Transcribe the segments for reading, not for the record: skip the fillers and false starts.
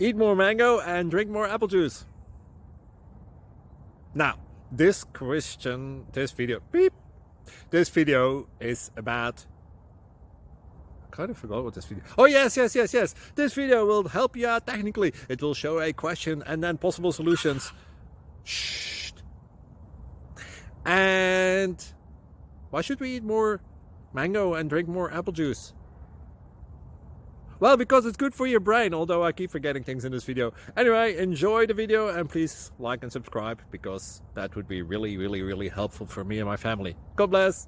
eat more mango and drink more apple juice. Now, this video is about, I kind of forgot what this video, oh yes, this video will help you out technically. It will show a question and then possible solutions. Shh. And why should we eat more mango and drink more apple juice? Well, because it's good for your brain, although I keep forgetting things in this video. Anyway, enjoy the video and please like and subscribe, because that would be really helpful for me and my family. God bless!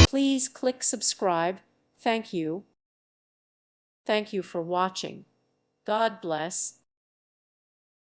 Please click subscribe. Thank you. Thank you for watching. God bless.